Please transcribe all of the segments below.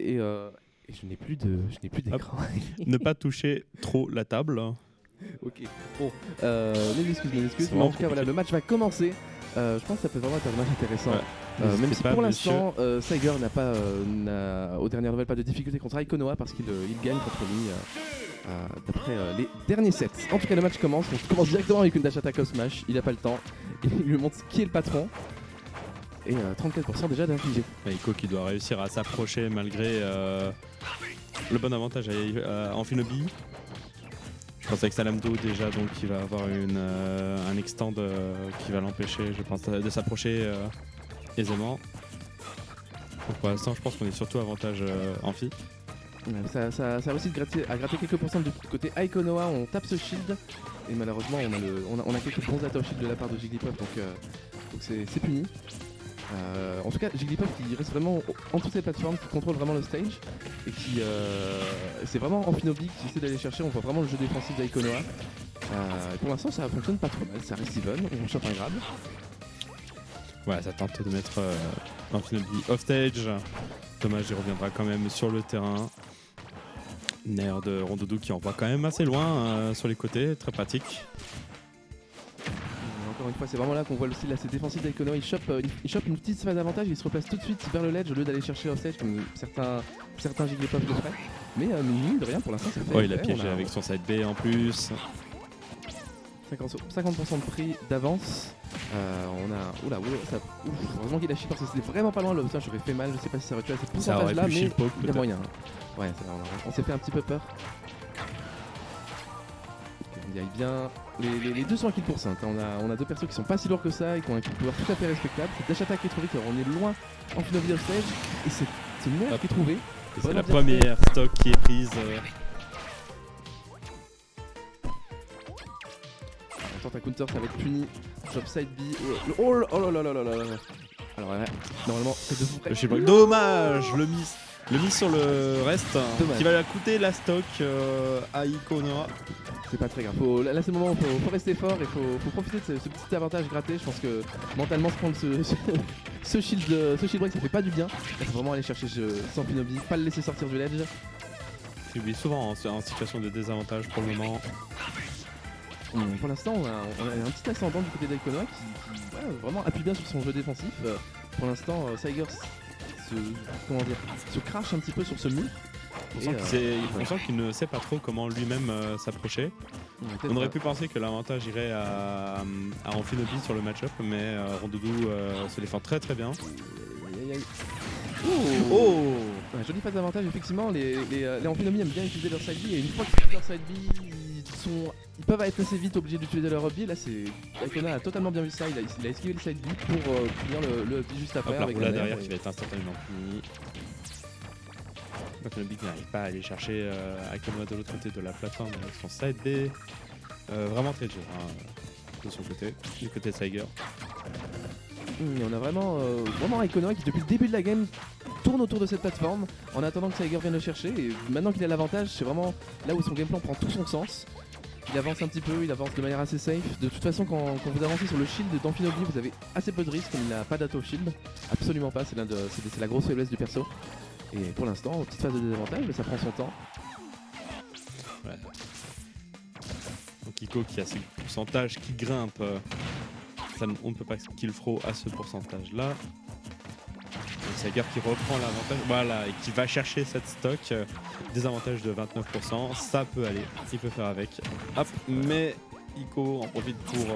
et je n'ai plus d'écran. Ne pas toucher trop la table. Ok, bon, mes excuses, C'est mais en vraiment tout cas voilà, compliqué. le match va commencer. Je pense que ça peut vraiment être un match intéressant. Ouais. Même N'hésitez si pas, pour monsieur. l'instant, Saiger n'a aux dernières nouvelles pas de difficulté contre Aikonoa parce qu'il gagne contre lui d'après les derniers sets. En tout cas, le match commence. On commence directement avec une dash attack au smash. Il n'a pas le temps. Il lui montre qui est le patron. Et 34% déjà d'infligé. Ico qui doit réussir à s'approcher malgré le bon avantage en Finobi. Je pense avec Salamdo déjà, donc il va avoir un extend qui va l'empêcher, je pense, de s'approcher aisément. Donc pour l'instant, je pense qu'on est surtout avantage Amphi. Ça réussit à gratter quelques pourcents du côté Aikonoa. On tape ce shield. Et malheureusement, on a quelques bons attaques au shield de la part de Jigglypuff. Donc c'est puni. En tout cas, Jigglypuff qui reste vraiment en toutes ces plateformes, qui contrôle vraiment le stage et qui c'est vraiment Amphinobi qui essaie d'aller chercher. On voit vraiment le jeu défensif d'Aikonoa. Pour l'instant, ça fonctionne pas trop mal. Ça reste even, on chope un grab. Voilà, ça tente de mettre Amphinobi off stage. Dommage, il reviendra quand même sur le terrain. Nair de Rondoudou qui envoie quand même assez loin sur les côtés, très pratique. Encore une fois, c'est vraiment là qu'on voit le style assez défensif d'Aikonoa. Il chope une petite phase d'avantage, il se replace tout de suite vers le ledge au lieu d'aller chercher offstage comme certains Jigglypuff le feraient. Mais mine de rien, pour l'instant, ça fait. Oh, il a piégé avec son side B en plus. 50% de prix d'avance. On a. Oula, heureusement qu'il a chié parce que c'était vraiment pas loin. Le je aurait fait mal. Je sais pas si ça aurait tué à ce pourcentage là, mais il y a moyen. Ouais, on s'est fait un petit peu peur. On y aille bien. Les deux sont à kill pour Saint. On a deux persos qui sont pas si lourds que ça et qui ont un kill power tout à fait respectable. Cette dash attack est trouvée car on est loin en Finobi off stage. Et c'est une merde qui est trouvée. C'est la première stock qui est prise. On tente un counter, ça va être puni. Drop side B. Oh là là là là là. Alors ouais, normalement c'est de vous. Le shipwreck. Dommage, le miss sur le reste. Dommage. Qui va coûter la stock à Aikonoa. C'est pas très grave. Là c'est le moment où faut rester fort et faut profiter de ce petit avantage gratté. Je pense que mentalement se prendre ce shield break ça fait pas du bien. Il faut vraiment aller chercher sans Finobi, pas le laisser sortir du ledge. Il est souvent en situation de désavantage pour le moment. Pour l'instant, on a un petit ascendant du côté d'Aikonoa qui vraiment appuie bien sur son jeu défensif. Pour l'instant, Saiger se crache un petit peu sur ce mur. On sent qu'il ne sait pas trop comment lui-même s'approcher. On aurait pu penser que l'avantage irait à Amphinobi sur le match-up, mais Rondoudou se défend très très bien. Oh ouais, joli phase d'avantage, effectivement. Les Amphinobi aiment bien utiliser leur side B et une fois qu'ils utilisent leur side B, ils peuvent être assez vite obligés d'utiliser leur up B. Là, Aikonoa a totalement bien vu ça. Il a esquivé le side B pour finir le up B juste après. Hop là, avec là un derrière air, qui va être instantanément puni. Amphinobi qui n'arrive pas à aller chercher Aikonoa de l'autre côté de la plateforme avec son side B. Vraiment très dur de son côté, du côté de Saiger. Et on a vraiment Aikonoa qui depuis le début de la game tourne autour de cette plateforme en attendant que Saiger vienne le chercher. Et maintenant qu'il a l'avantage, c'est vraiment là où son gameplay prend tout son sens. Il avance un petit peu, il avance de manière assez safe. De toute façon, quand vous avancez sur le shield d'Amphinobi, vous avez assez peu de risques comme il n'a pas d'auto shield. Absolument pas, c'est la grosse faiblesse du perso. Et pour l'instant, petite phase de désavantage, mais ça prend son temps. Ouais. Donc Ico qui a ses pourcentages qui grimpent. On ne peut pas kill throw à ce pourcentage-là. Donc Saiger qui reprend l'avantage, voilà, et qui va chercher cette stock. Désavantage de 29%, ça peut aller, il peut faire avec. Hop, mais Ico en profite pour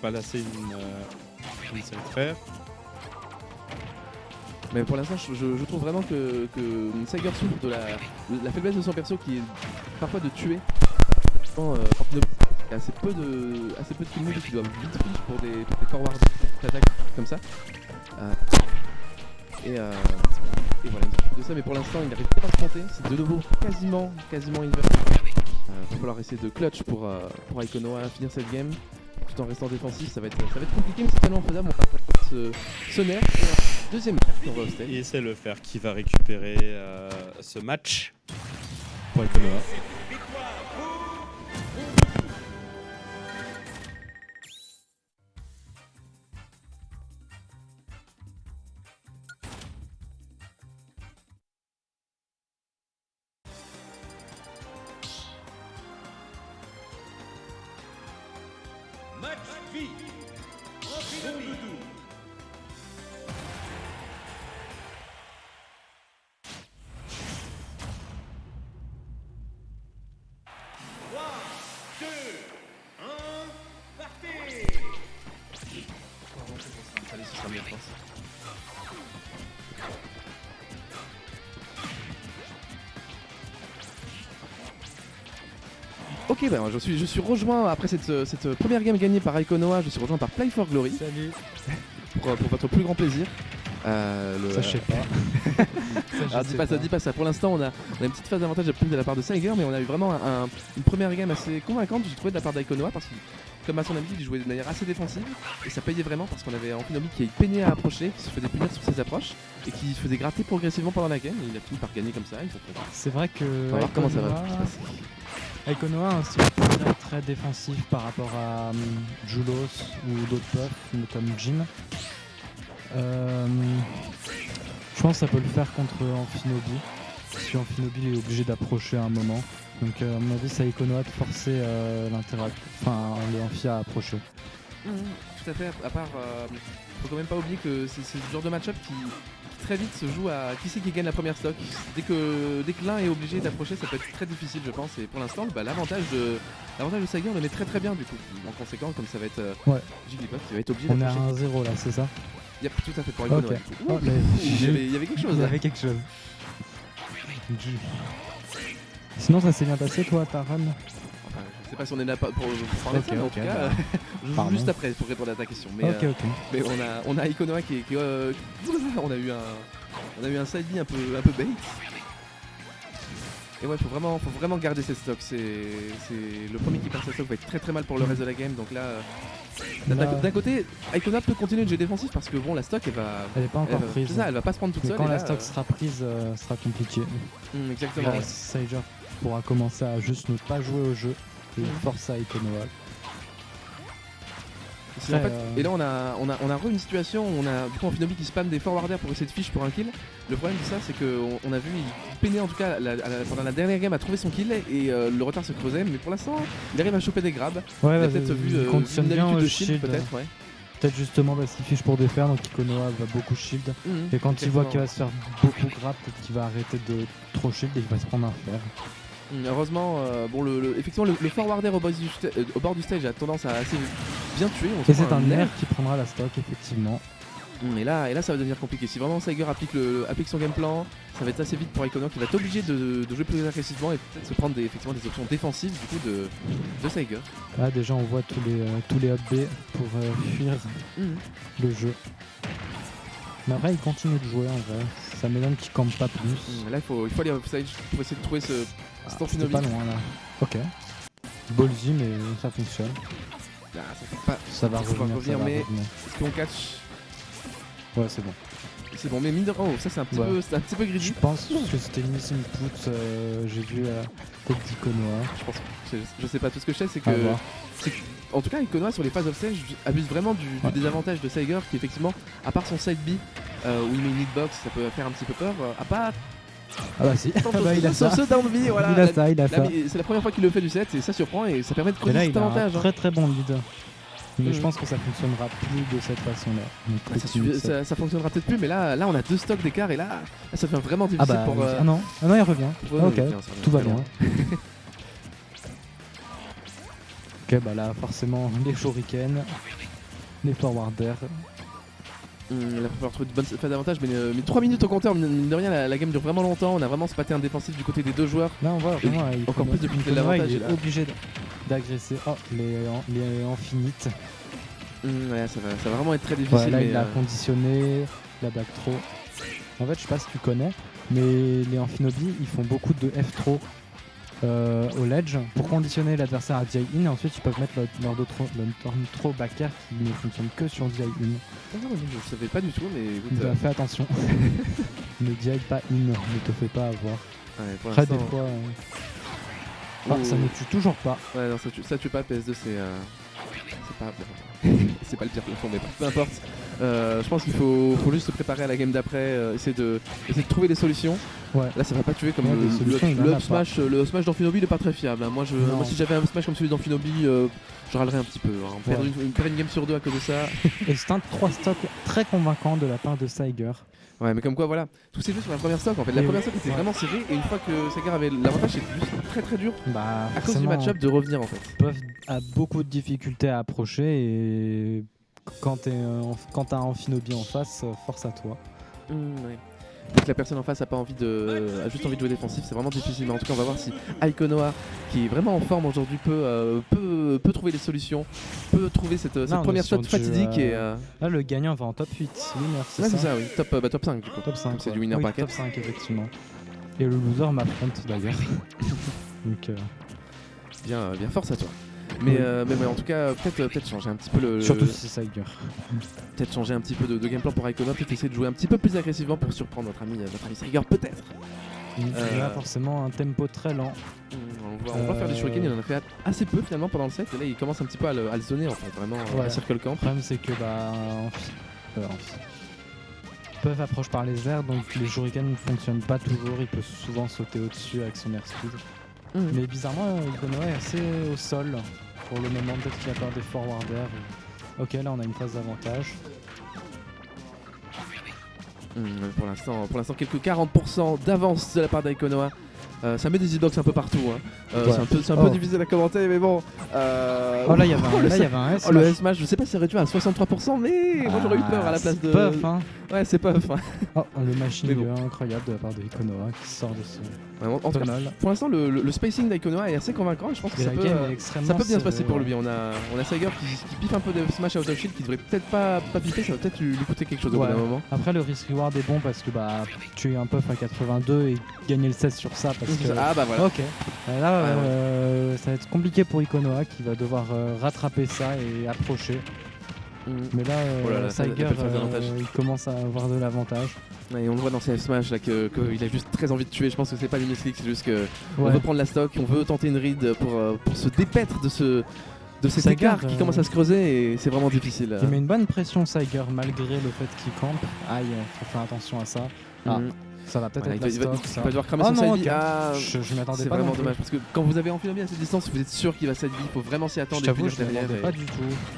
placer une série de fer. Mais pour l'instant, je trouve vraiment que Saiger souffre de la faiblesse de son perso qui est parfois de tuer. Il y a assez peu de kill moves qui doivent vite finish pour des forward attaques comme ça. Et voilà, de ça, mais pour l'instant il n'arrive pas à se monter. C'est de nouveau quasiment inverse. Il va falloir essayer de clutch pour Aikonoa finir cette game tout en restant défensif. Ça va être compliqué, mais c'est tellement faisable. On va ce nerf. Deuxième match. Et c'est le fer qui va récupérer ce match pour Aikonoa. Allez, ce sera mieux, je pense. Ok, ben je suis rejoint après cette première game gagnée par Aikonoa, je suis rejoint par Play for Glory. Salut. Pour votre plus grand plaisir. Ça, je sais pas. Alors dis pas ça. Pour l'instant, on a une petite phase d'avantage de la part de Saiger, mais on a eu vraiment une première game assez convaincante, j'ai trouvé, de la part d'Aikonoa, parce que, comme à son habitude, il jouait de manière assez défensive, et ça payait vraiment parce qu'on avait Ampinobi qui peinait à approcher, qui se faisait punir sur ses approches, et qui se faisait gratter progressivement pendant la game, et il a fini par gagner comme ça. C'est vrai que On va voir comment ça va se passer. Aikonoa a un style très, très défensif par rapport à Julos ou d'autres buffs, comme Jin. Je pense que ça peut le faire contre Amphinobi, si Amphinobi est obligé d'approcher à un moment. Donc à mon avis, c'est Aikonoa de forcer le Amphi à approcher. Tout à fait, à part, faut quand même pas oublier que c'est le genre de match-up qui très vite se joue à qui c'est qui gagne la première stock. Dès que l'un est obligé d'approcher, ça peut être très difficile, je pense. Et pour l'instant, l'avantage de Saiger le met très très bien du coup. En conséquence, comme ça va être Jigglypuff qui va être obligé d'approcher. On est à 1-0 là, c'est ça? Yep, tout à fait pour Aikonoa. Okay. Oh, il y avait quelque chose. Il y avait quelque chose. Sinon, ça s'est bien passé, toi, ta run? Je sais pas si on est là pour parler de ça, mais en tout cas, je joue juste après pour répondre à ta question. Mais, mais on a Aikonoa qui on a eu un side B un peu bait. Et ouais, faut vraiment garder ses stocks. C'est le premier qui perd ses stocks va être très très mal pour le reste de la game. Donc là, d'un côté, Aikonoa peut continuer de jeu défensif parce que bon, la stock elle est pas encore prise. C'est ça, elle va pas se prendre toute seule. Quand la stock sera prise, sera compliqué. Exactement. Là, Saiger pourra commencer à juste ne pas jouer au jeu et forcer Aikonoa. Et là on a une situation où on a du coup Amphinobi qui spam des forwarders pour essayer de fiche pour un kill. Le problème de ça c'est qu'on a vu il peinait en tout cas pendant la dernière game à trouver son kill et le retard se creusait, mais pour l'instant il arrive à choper des grabs. Il a peut-être vu une habitude de shield peut-être. Peut-être justement parce qu'il fiche pour défaire, donc Aikonoa va beaucoup shield. Et quand il voit qu'il va se faire beaucoup grab, peut-être qu'il va arrêter de trop shield et il va se prendre un fer. Heureusement, effectivement, le forwarder au bord du stage a tendance à assez bien tuer. Et c'est un air qui prendra la stock, effectivement. Et là, ça va devenir compliqué. Si vraiment Saiger applique son game plan, ça va être assez vite pour Aikonoa qui va être obligé de jouer plus agressivement et peut-être se prendre des options défensives du coup de Saiger. Là, déjà, on voit tous les up B pour fuir le jeu. Mais après, il continue de jouer en vrai. Ça m'étonne qu'il campe pas plus. Là, il faut aller au offside pour essayer de trouver ce C'était pas loin là. Ok. Ballsy, mais ça fonctionne. Là, ça va revenir, mais est-ce qu'on catch? Ouais, c'est bon. C'est bon, mais mine de rien, ça c'est un petit peu greedy. Je pense que c'était une miss input. J'ai vu la tête d'Aikonoa. Je sais pas, tout ce que je sais, c'est que. En tout cas, Aikonoa sur les phases offstage abuse vraiment du désavantage de Saiger qui, effectivement, à part son side B où il met une hitbox, ça peut faire un petit peu peur. À part. Ah bah si, il a ça. Ce down B, voilà. Il a ça. C'est la première fois qu'il le fait du set et ça surprend et ça permet de creuser cet avantage. Très très bon lead. Mais je pense que ça fonctionnera plus de cette façon-là. Ça fonctionnera peut-être plus, mais là on a 2 stocks d'écart et là ça devient vraiment difficile pour. Ah non, il revient. Ok, tout va bien. Ok, bah là forcément les shurikens, les forwarders. Là, il va falloir trouver de bonnes phases d'avantage, mais 3 minutes au compteur, mine de rien, la game dure vraiment longtemps. On a vraiment ce pattern défensif du côté des deux joueurs. Là, on voit vraiment, encore plus depuis que l'avantage. Il est obligé d'agresser. Oh, les infinites. Ouais, ça va vraiment être très difficile. Ouais, là, il a conditionné la back throw. En fait, je sais pas si tu connais, mais les Amphinobi, ils font beaucoup de F-throw au ledge pour conditionner l'adversaire à DI-in et ensuite ils peuvent mettre leur turn throw back air qui ne fonctionne que sur DI-in. Je savais pas du tout, mais écoute, fais attention. Ne DI pas in, ne te fais pas avoir. Ouais, après des fois... ça ne tue toujours pas. Ouais, non, ça tue pas, PS2 c'est pas... c'est pas le pire plafond, mais peu importe. Je pense qu'il faut juste se préparer à la game d'après, essayer de trouver des solutions. Ouais. Là, ça va pas tuer comme Ouais, des solutions, il en le a up smash. Le up smash d'Amphinobi n'est pas très fiable, hein. Moi, Non. si j'avais un smash comme celui d'Amphinobi, je râlerais un petit peu, hein. Perdre une game sur deux à cause de ça. Et c'est un 3 stocks très convaincant de la part de Saiger. Ouais, mais comme quoi, voilà, tout s'est fait sur la première stock en fait. La Et première oui. stock était Ouais. vraiment serrée, et une fois que Saiger avait l'avantage, c'était juste très très dur Bah, à cause du forcément, match-up de revenir en fait. Puff a beaucoup de difficultés à approcher et quand t'as Amphinobi en face, force à toi. Ouais. Donc la personne en face a juste envie de jouer défensif, c'est vraiment difficile. Mais en tout cas, on va voir si Aikonoa, qui est vraiment en forme aujourd'hui, peut trouver des solutions, peut trouver cette on est première sur shot du, fatidique. Et, Là, le gagnant va en top 8, winner, c'est ouais, ça, c'est ça, oui. Top 5 du coup. Top 5. Donc c'est ouais. du winner Oui, bracket. top 5, effectivement. Et le loser m'affronte d'ailleurs. Donc, Bien force à toi. Mais, Oui. mais en tout cas, peut-être changer un petit peu surtout si c'est Saiger. peut-être changer un petit peu de game plan pour Aikonoa, peut-être essayer de jouer un petit peu plus agressivement pour surprendre notre ami Saiger, peut-être. Il a forcément un tempo très lent. On va faire des shurikens, il en a fait assez peu finalement pendant le set, et là il commence un petit peu à le zoner en fait, vraiment Ouais. à circle camp. Le problème, c'est que Puff approche par les airs, donc les shurikens ne fonctionnent pas toujours. Il peut souvent sauter au-dessus avec son airspeed. Mais bizarrement, Aikonoa est assez au sol pour le moment. Peut-être qu'il a peur des forward air. Ok, là on a une phase d'avantage. Pour l'instant, quelques 40% d'avance de la part d'Aikonoa. Ça met des hitbox un peu partout, hein. Ouais. C'est un peu difficile à commenter, mais bon. Oh là, il y avait un S. Le S-Smash, je sais pas si c'est réduit à 63%, mais moi j'aurais eu peur à la place de. Puff, hein. Ouais, c'est Puff. Hein. Oh, le machine Mais bon. incroyable de la part de Aikonoa qui sort de ce Ouais, en tout cas, tunnel. pour l'instant, le spacing d'Aikonoa est assez convaincant et je pense que Et ça la peut, game est extrêmement ça peut bien se serrée, passer pour ouais. lui. On a Saiger qui piffe un peu de Smash Out of Shield qui devrait peut-être pas piffer, ça va peut-être lui coûter quelque chose au bout Ouais. d'un moment. Après, le risk reward est bon parce que tu es un Puff à 82 et gagner le 16 sur ça parce que. Ah bah voilà. Ok. Là, ça va être compliqué pour Aikonoa qui va devoir rattraper ça et approcher. Mais là, Oh là là, Saiger, la belle phase d'avantage. il commence à avoir de l'avantage. Ouais, et on le voit dans ses Smash là qu'il a juste très envie de tuer. Je pense que c'est pas l'unislick, c'est juste que on Ouais. veut prendre la stock, on veut tenter une read pour se dépaître de cet Saiger, écart qui commence à se creuser et c'est vraiment difficile. Il met une bonne pression, Saiger, malgré le fait qu'il campe. Aïe, faut faire attention à ça. Ah, ça va peut-être Voilà, être la il va stock. ça. devoir cramer Ah son non, side. ok. Ah, Je m'attendais c'est pas. vraiment non plus. dommage parce que quand vous avez enfilé à cette distance, vous êtes sûr qu'il va side il faut vraiment s'y Je attendre et t'avoue, punir je ne derrière. m'attendais et- pas du tout.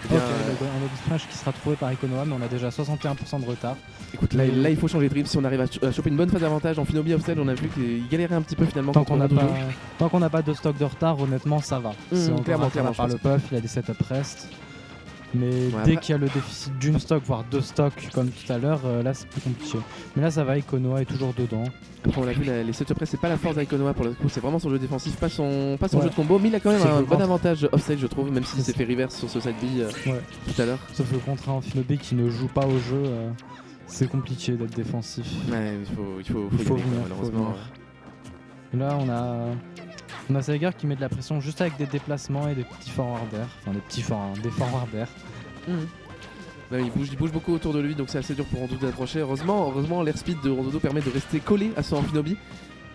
Eh bien, Ok, un autre smash qui sera trouvé par Aikonoa, mais on a déjà 61% de retard. Écoute, là il faut changer de dribble si on arrive à choper une bonne phase d'avantage. En Finobi Offstage, on a vu qu'il galérait un petit peu finalement Tant contre qu'on n'a pas de stock de retard, honnêtement, ça va. C'est encore clairement, rattrapable par je le Puff, il a des setup rest. Mais Ouais, dès après- qu'il y a le déficit d'une stock, voire deux stocks, comme tout à l'heure, là c'est plus compliqué. Mais là ça va, Aikonoa est toujours dedans. Après, on l'a vu, les setup press, c'est pas la force d'Aikonoa pour le coup, c'est vraiment son jeu défensif, pas son Ouais. jeu de combo. Mais il a quand même C'est un le bon ventre. avantage offstage, je trouve, même s'il C'est s'est fait reverse sur ce side B Ouais. tout à l'heure. Sauf que contre un Finobi qui ne joue pas au jeu, c'est compliqué d'être défensif. Ouais, il faut Il faut y aller, quoi, venir, malheureusement. Et là on a Saiger qui met de la pression juste avec des déplacements et des petits forward air. Enfin des forward air. Ouais, il bouge beaucoup autour de lui, donc c'est assez dur pour Rondoudou d'approcher. Heureusement, l'airspeed de Rondoudou permet de rester collé à son Amphinobi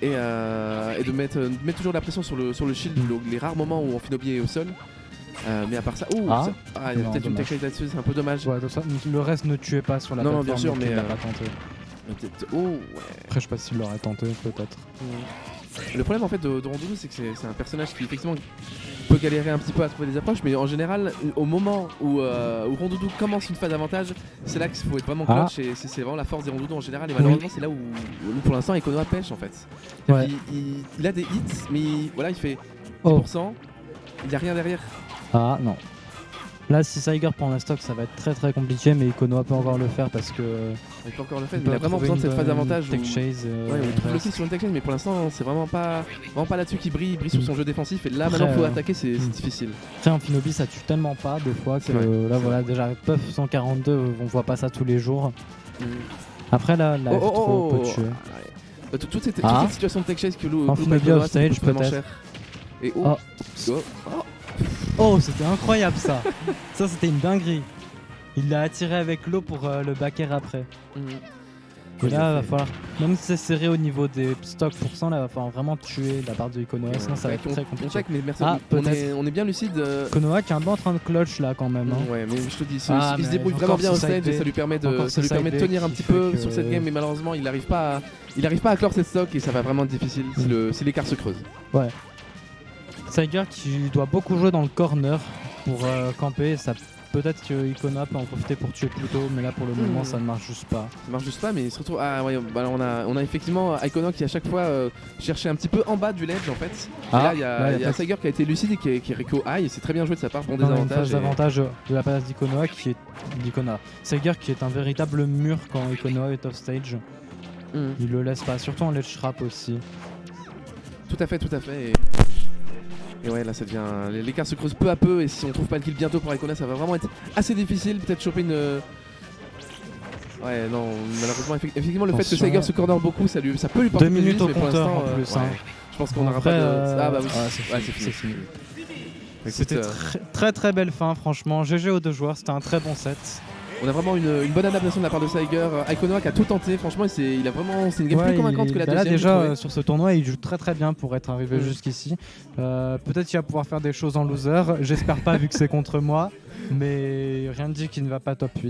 et de mettre toujours la pression sur le shield les rares moments où Amphinobi est au sol. Mais à part ça, il y a Non, peut-être une dommage. tech shade là-dessus, c'est un peu dommage. Ouais, donc ça, le reste ne tuait pas sur la Non, non, plateforme, bien sûr, donc mais, il l'a pas tenté. Ouais. Après je sais pas s'il l'aurait tenté, peut-être. Le problème en fait de Rondoudou, c'est que c'est un personnage qui effectivement peut galérer un petit peu à trouver des approches, mais en général, au moment où Rondoudou commence une phase d'avantage, c'est là qu'il faut être vraiment clutch et c'est vraiment la force des Rondoudou en général. Et malheureusement, c'est là où pour l'instant Aikonoa pêche en fait. Ouais. Il a des hits, mais il fait 10%, il n'y a rien derrière. Ah non. Là, si Saiger prend la stock, ça va être très très compliqué, mais Aikonoa peut encore le faire parce que. Il peut encore le faire, il mais il a peut vraiment trouver besoin de cette une phase bonne d'avantage. Tech chase. Ouais, il trouve le kill sur une tech chase, mais pour l'instant, c'est vraiment pas là-dessus qu'il brille. Il brille sur son jeu défensif, et là Après, maintenant, faut attaquer, c'est difficile. Après, en Finobi, ça tue tellement pas des fois que C'est vrai, là, c'est voilà, déjà Puff 142, on voit pas ça tous les jours. Après, là, la F3 peut tuer. Toute cette situation de tech chase que En Finobi offstage, vraiment peut-être. cher. Et Oh, c'était incroyable ça. Ça, c'était une dinguerie. Il l'a attiré avec l'eau pour le back air après. Et là, va falloir, même si c'est serré au niveau des stocks pourcents, là, va falloir vraiment tuer la part de Ikonoa, sinon ça va être très compliqué. Mais merci, Ah, peut-être. on est bien lucide. Ikonoa qui est un peu en train de clutch là quand même. Hein. Ouais, mais je te dis, il se Mais débrouille encore vraiment bien au ce stage side et ça lui permet de tenir un petit peu sur cette game, mais malheureusement, il n'arrive pas à clore cette stock et ça va vraiment être difficile si l'écart se creuse. Ouais. Saiger qui doit beaucoup jouer dans le corner pour camper, ça peut-être que Ikonoa peut en profiter pour tuer plus tôt, mais là pour le moment ça ne marche juste pas. Ça marche juste pas, mais il se retrouve. Ah ouais, bah, on a effectivement Ikonoa qui à chaque fois cherchait un petit peu en bas du ledge en fait. Et là il y a Saiger qui a été lucide et qui est Rico high, et c'est très bien joué de sa part, bon désavantage. Avantage de la passe d'Ikonoa qui est Saiger qui est un véritable mur quand Ikonoa est off stage. Il le laisse pas, surtout en ledge trap aussi. Tout à fait. Et ouais, là ça devient. L'écart se creuse peu à peu, et si on trouve pas le kill bientôt pour Ikonoa, ça va vraiment être assez difficile. Peut-être choper une. Ouais, non, malheureusement, effectivement, le fait que Saiger se corner beaucoup, ça peut lui porter 2 minutes au mais pour compteur l'instant, en plus. ouais, je pense qu'on n'aura pas de. Ah bah oui, c'est fini. Écoute, C'était très belle fin, franchement. GG aux deux joueurs, c'était un très bon set. On a vraiment une bonne adaptation de la part de Saiger. Ikonoa qui a tout tenté, franchement, c'est une game plus convaincante que la deuxième. Là déjà sur ce tournoi, il joue très bien pour être arrivé jusqu'ici. Peut-être qu'il va pouvoir faire des choses en loser, j'espère pas vu que c'est contre moi, mais rien ne dit qu'il ne va pas top 8.